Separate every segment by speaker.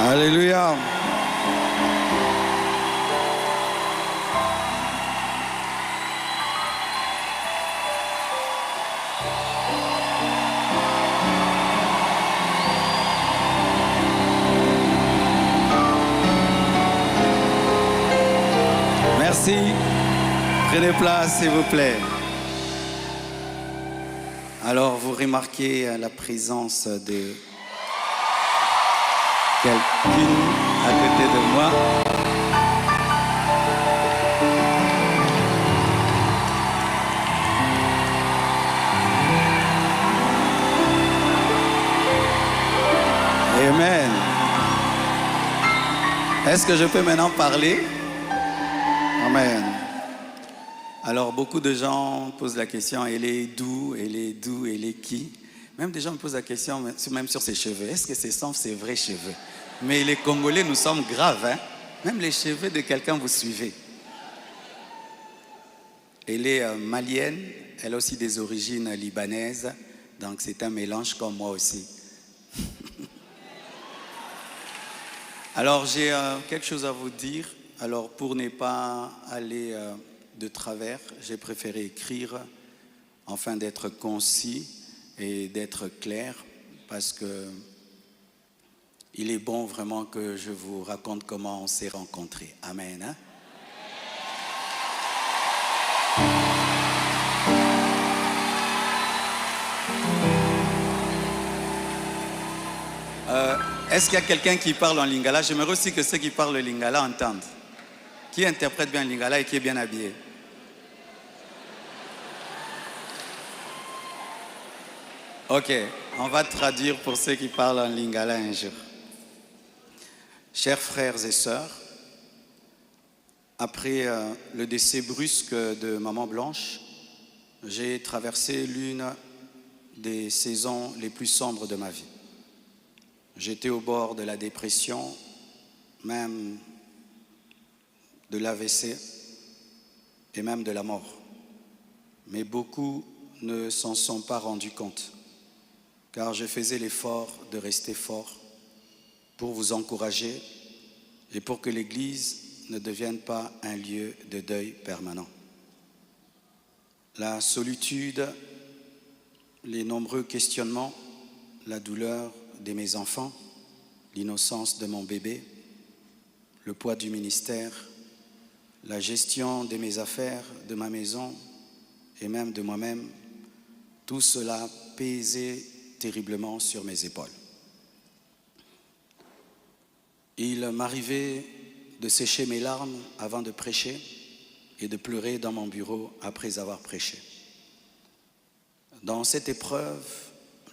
Speaker 1: Alléluia. Merci. Prenez place, s'il vous plaît. Alors, vous remarquez la présence de quelqu'un à côté de moi. Amen. Est-ce que je peux maintenant parler? Amen. Alors, beaucoup de gens posent la question, elle est d'où, elle est d'où, elle est qui? Même des gens me posent la question, même sur ses cheveux. Est-ce que ce sont ses vrais cheveux? Mais les Congolais, nous sommes graves, hein? Même les cheveux de quelqu'un, vous suivez. Elle est malienne, elle a aussi des origines libanaises, donc c'est un mélange comme moi aussi. Alors, j'ai quelque chose à vous dire. Alors, pour ne pas aller de travers, j'ai préféré écrire afin d'être concis et d'être clair, parce que il est bon vraiment que je vous raconte comment on s'est rencontrés. Amen. Hein? Est-ce qu'il y a quelqu'un qui parle en lingala? J'aimerais aussi que ceux qui parlent le lingala entendent. Qui interprète bien le lingala et qui est bien habillé? Ok, on va traduire pour ceux qui parlent en lingala un jour. Chers frères et sœurs, après le décès brusque de Maman Blanche, j'ai traversé l'une des saisons les plus sombres de ma vie. J'étais au bord de la dépression, même de l'AVC et même de la mort. Mais beaucoup ne s'en sont pas rendus compte, car je faisais l'effort de rester fort pour vous encourager et pour que l'Église ne devienne pas un lieu de deuil permanent. La solitude, les nombreux questionnements, la douleur de mes enfants, l'innocence de mon bébé, le poids du ministère, la gestion de mes affaires, de ma maison et même de moi-même, tout cela pesait terriblement sur mes épaules. Il m'arrivait de sécher mes larmes avant de prêcher et de pleurer dans mon bureau après avoir prêché. Dans cette épreuve,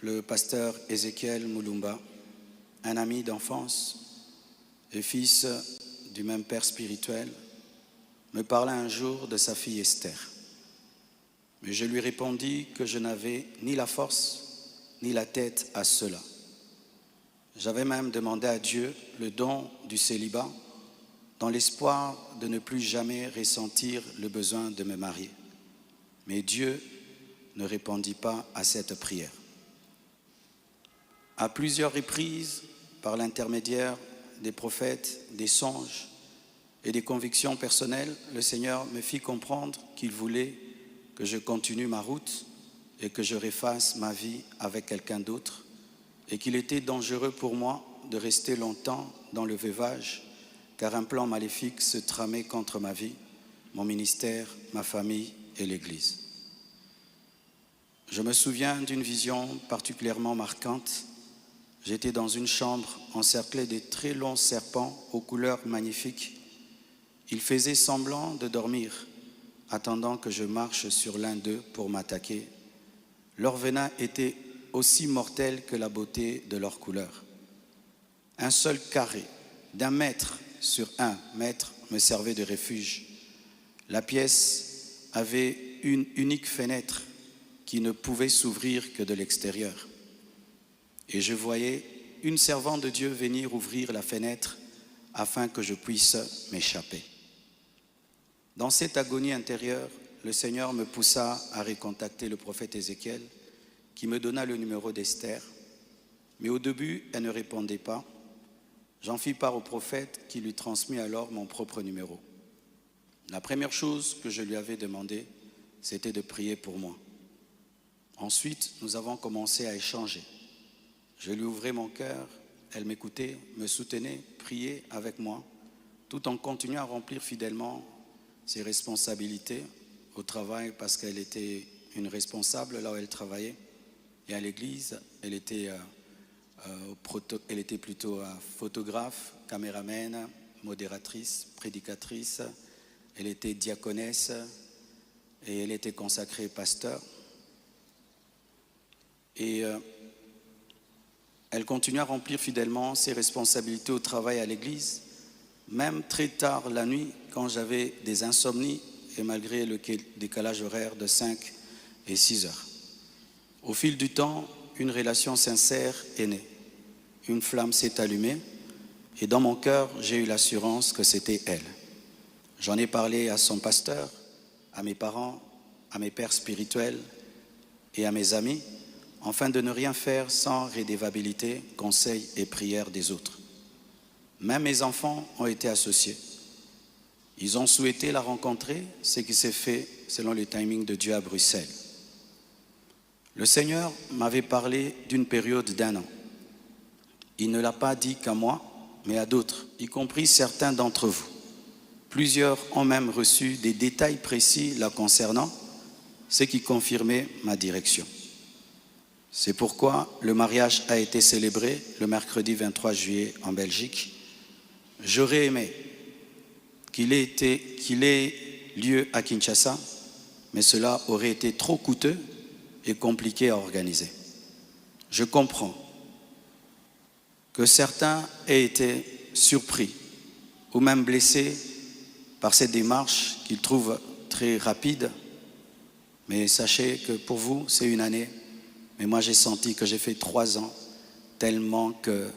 Speaker 1: le pasteur Ézéchiel Moulumba, un ami d'enfance et fils du même père spirituel, me parla un jour de sa fille Esther. Mais je lui répondis que je n'avais ni la force ni la tête à cela. J'avais même demandé à Dieu le don du célibat dans l'espoir de ne plus jamais ressentir le besoin de me marier. Mais Dieu ne répondit pas à cette prière. À plusieurs reprises, par l'intermédiaire des prophètes, des songes et des convictions personnelles, le Seigneur me fit comprendre qu'il voulait que je continue ma route et que je refasse ma vie avec quelqu'un d'autre, et qu'il était dangereux pour moi de rester longtemps dans le veuvage, car un plan maléfique se tramait contre ma vie, mon ministère, ma famille et l'Église. Je me souviens d'une vision particulièrement marquante. J'étais dans une chambre encerclée de très longs serpents aux couleurs magnifiques. Ils faisaient semblant de dormir, attendant que je marche sur l'un d'eux pour m'attaquer. Leur venin était aussi mortel que la beauté de leur couleur. Un seul carré d'1 mètre sur 1 mètre me servait de refuge. La pièce avait une unique fenêtre qui ne pouvait s'ouvrir que de l'extérieur. Et je voyais une servante de Dieu venir ouvrir la fenêtre afin que je puisse m'échapper. Dans cette agonie intérieure, le Seigneur me poussa à recontacter le prophète Ézéchiel, qui me donna le numéro d'Esther. Mais au début, elle ne répondait pas. J'en fis part au prophète qui lui transmit alors mon propre numéro. La première chose que je lui avais demandé, c'était de prier pour moi. Ensuite, nous avons commencé à échanger. Je lui ouvrais mon cœur, elle m'écoutait, me soutenait, priait avec moi, tout en continuant à remplir fidèlement ses responsabilités au travail parce qu'elle était une responsable là où elle travaillait. Et à l'église, elle était plutôt photographe, caméraman, modératrice, prédicatrice. Elle était diaconesse et elle était consacrée pasteur. Et elle continue à remplir fidèlement ses responsabilités au travail à l'église, même très tard la nuit quand j'avais des insomnies et malgré le décalage horaire de 5 et 6 heures. Au fil du temps, une relation sincère est née. Une flamme s'est allumée et dans mon cœur, j'ai eu l'assurance que c'était elle. J'en ai parlé à son pasteur, à mes parents, à mes pères spirituels et à mes amis, afin de ne rien faire sans rédévabilité, conseil et prière des autres. Même mes enfants ont été associés. Ils ont souhaité la rencontrer, ce qui s'est fait selon le timing de Dieu à Bruxelles. Le Seigneur m'avait parlé d'une période d'1 an. Il ne l'a pas dit qu'à moi, mais à d'autres, y compris certains d'entre vous. Plusieurs ont même reçu des détails précis la concernant, ce qui confirmait ma direction. C'est pourquoi le mariage a été célébré le mercredi 23 juillet en Belgique. J'aurais aimé qu'il ait lieu à Kinshasa, mais cela aurait été trop coûteux et compliqué à organiser. Je comprends que certains aient été surpris ou même blessés par cette démarche qu'ils trouvent très rapide, mais sachez que pour vous, c'est une année. Mais moi, j'ai senti que j'ai fait 3 ans, tellement que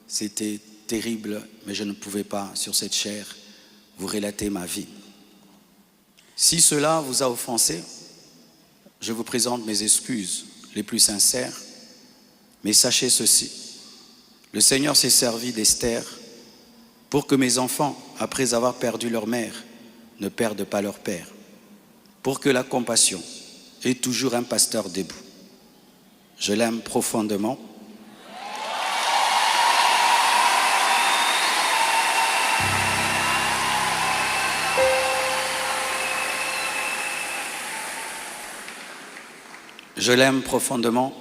Speaker 1: c'était terrible, mais je ne pouvais pas, sur cette chair, vous relater ma vie. Si cela vous a offensé, je vous présente mes excuses les plus sincères, mais sachez ceci, le Seigneur s'est servi d'Esther pour que mes enfants, après avoir perdu leur mère, ne perdent pas leur père, pour que la compassion ait toujours un pasteur debout. Je l'aime profondément. Je l'aime profondément.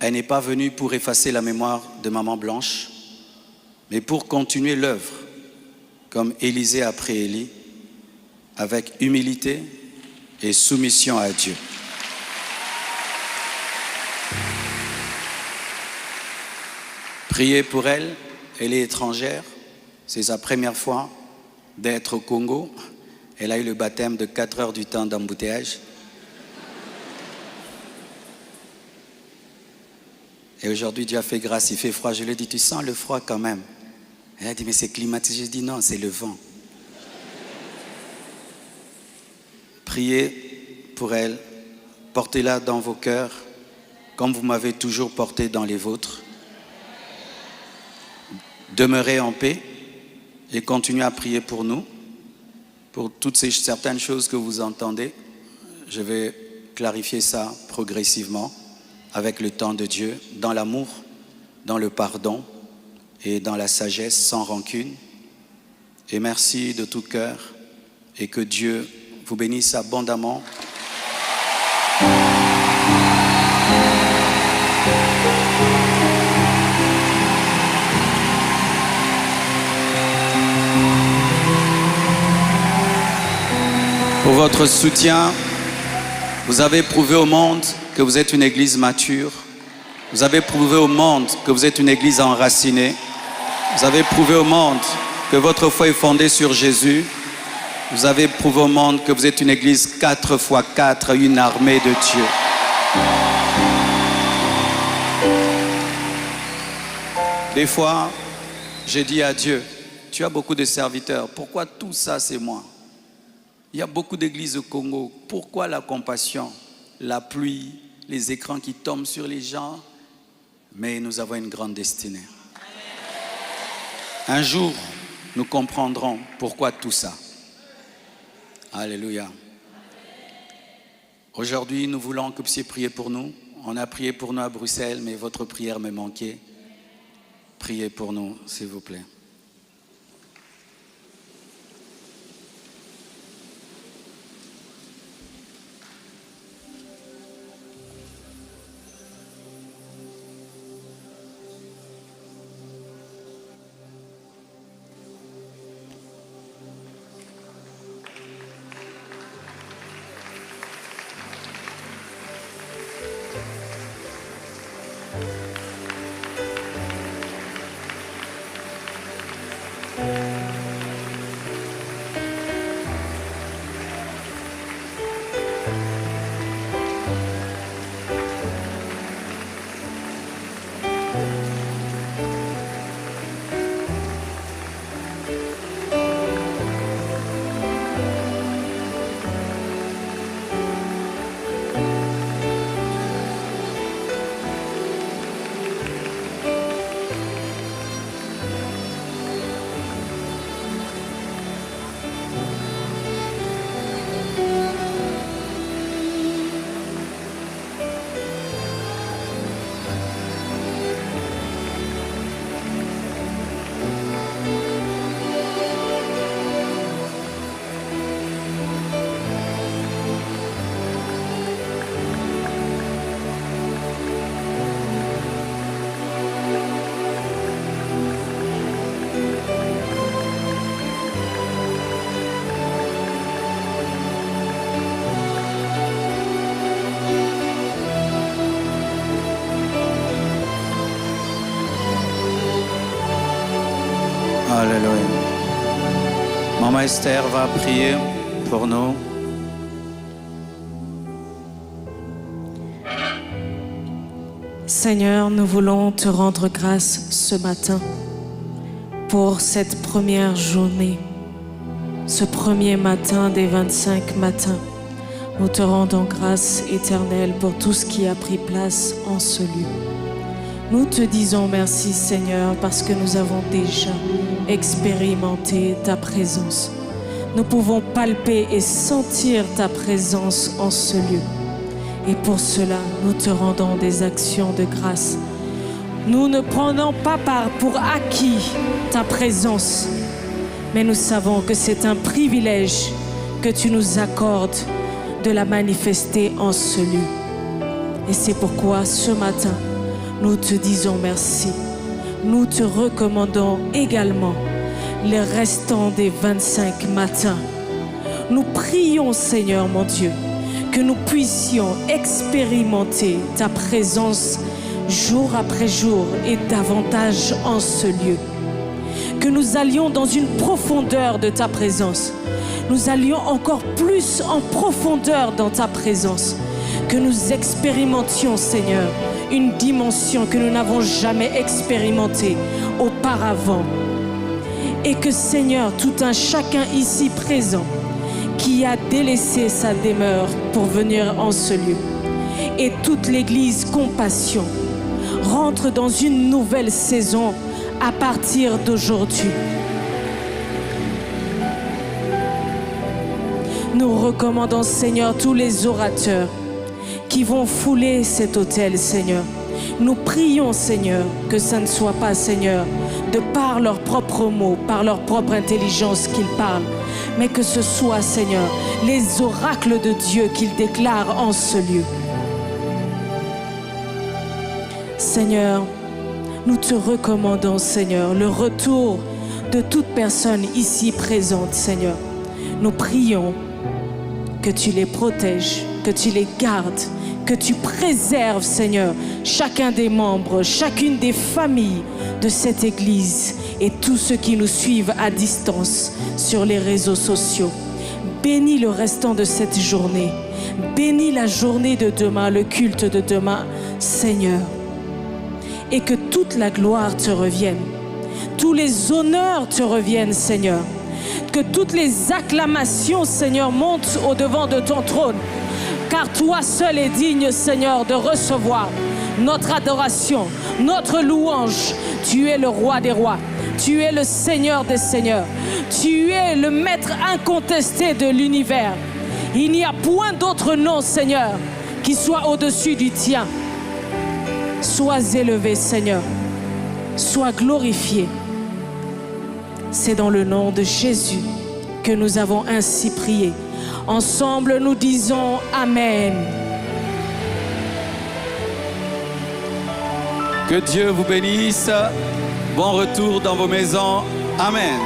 Speaker 1: Elle n'est pas venue pour effacer la mémoire de Maman Blanche, mais pour continuer l'œuvre, comme Élisée après Élie, avec humilité et soumission à Dieu. Priez pour elle, elle est étrangère, c'est sa première fois d'être au Congo. Elle a eu le baptême de 4 heures du temps d'embouteillage. Et aujourd'hui, Dieu a fait grâce, il fait froid. Je lui ai dit, tu sens le froid quand même? Elle a dit, mais c'est climatisé. Je dis, non, c'est le vent. Priez pour elle, portez-la dans vos cœurs, comme vous m'avez toujours porté dans les vôtres. Demeurez en paix et continuez à prier pour nous, pour toutes ces certaines choses que vous entendez. Je vais clarifier ça progressivement avec le temps de Dieu, dans l'amour, dans le pardon et dans la sagesse sans rancune. Et merci de tout cœur et que Dieu vous bénisse abondamment. Pour votre soutien, vous avez prouvé au monde que vous êtes une église mature. Vous avez prouvé au monde que vous êtes une église enracinée. Vous avez prouvé au monde que votre foi est fondée sur Jésus. Vous avez prouvé au monde que vous êtes une église 4x4, une armée de Dieu. Des fois, j'ai dit à Dieu, tu as beaucoup de serviteurs, pourquoi tout ça c'est moi? Il y a beaucoup d'églises au Congo. Pourquoi la compassion, la pluie, les écrans qui tombent sur les gens? Mais nous avons une grande destinée. Un jour, nous comprendrons pourquoi tout ça. Alléluia. Aujourd'hui, nous voulons que vous puissiez prier pour nous. On a prié pour nous à Bruxelles, mais votre prière me manquait. Priez pour nous, s'il vous plaît. Alléluia. Maman Esther va prier pour nous.
Speaker 2: Seigneur, nous voulons te rendre grâce ce matin pour cette première journée, ce premier matin des 25 matins. Nous te rendons grâce éternelle pour tout ce qui a pris place en ce lieu. Nous te disons merci Seigneur parce que nous avons déjà expérimenté ta présence. Nous pouvons palper et sentir ta présence en ce lieu. Et pour cela, nous te rendons des actions de grâce. Nous ne prenons pas part pour acquis ta présence, mais nous savons que c'est un privilège que tu nous accordes de la manifester en ce lieu. Et c'est pourquoi ce matin, nous te disons merci. Nous te recommandons également les restants des 25 matins. Nous prions, Seigneur mon Dieu, que nous puissions expérimenter ta présence jour après jour et davantage en ce lieu. Que nous allions dans une profondeur de ta présence. Nous allions encore plus en profondeur dans ta présence. Que nous expérimentions, Seigneur, une dimension que nous n'avons jamais expérimentée auparavant. Et que, Seigneur, tout un chacun ici présent qui a délaissé sa demeure pour venir en ce lieu, et toute l'Église Compassion rentre dans une nouvelle saison à partir d'aujourd'hui. Nous recommandons, Seigneur, tous les orateurs qui vont fouler cet autel, Seigneur. Nous prions, Seigneur, que ça ne soit pas, Seigneur, de par leurs propres mots, par leur propre intelligence qu'ils parlent, mais que ce soit, Seigneur, les oracles de Dieu qu'ils déclarent en ce lieu. Seigneur, nous te recommandons, Seigneur, le retour de toute personne ici présente, Seigneur. Nous prions que tu les protèges, que tu les gardes, que tu préserves, Seigneur, chacun des membres, chacune des familles de cette Église et tous ceux qui nous suivent à distance sur les réseaux sociaux. Bénis le restant de cette journée. Bénis la journée de demain, le culte de demain, Seigneur. Et que toute la gloire te revienne. Tous les honneurs te reviennent, Seigneur. Que toutes les acclamations, Seigneur, montent au-devant de ton trône. Car toi seul es digne, Seigneur, de recevoir notre adoration, notre louange. Tu es le roi des rois. Tu es le Seigneur des Seigneurs. Tu es le maître incontesté de l'univers. Il n'y a point d'autre nom, Seigneur, qui soit au-dessus du tien. Sois élevé, Seigneur. Sois glorifié. C'est dans le nom de Jésus que nous avons ainsi prié. Ensemble, nous disons Amen.
Speaker 1: Que Dieu vous bénisse. Bon retour dans vos maisons. Amen.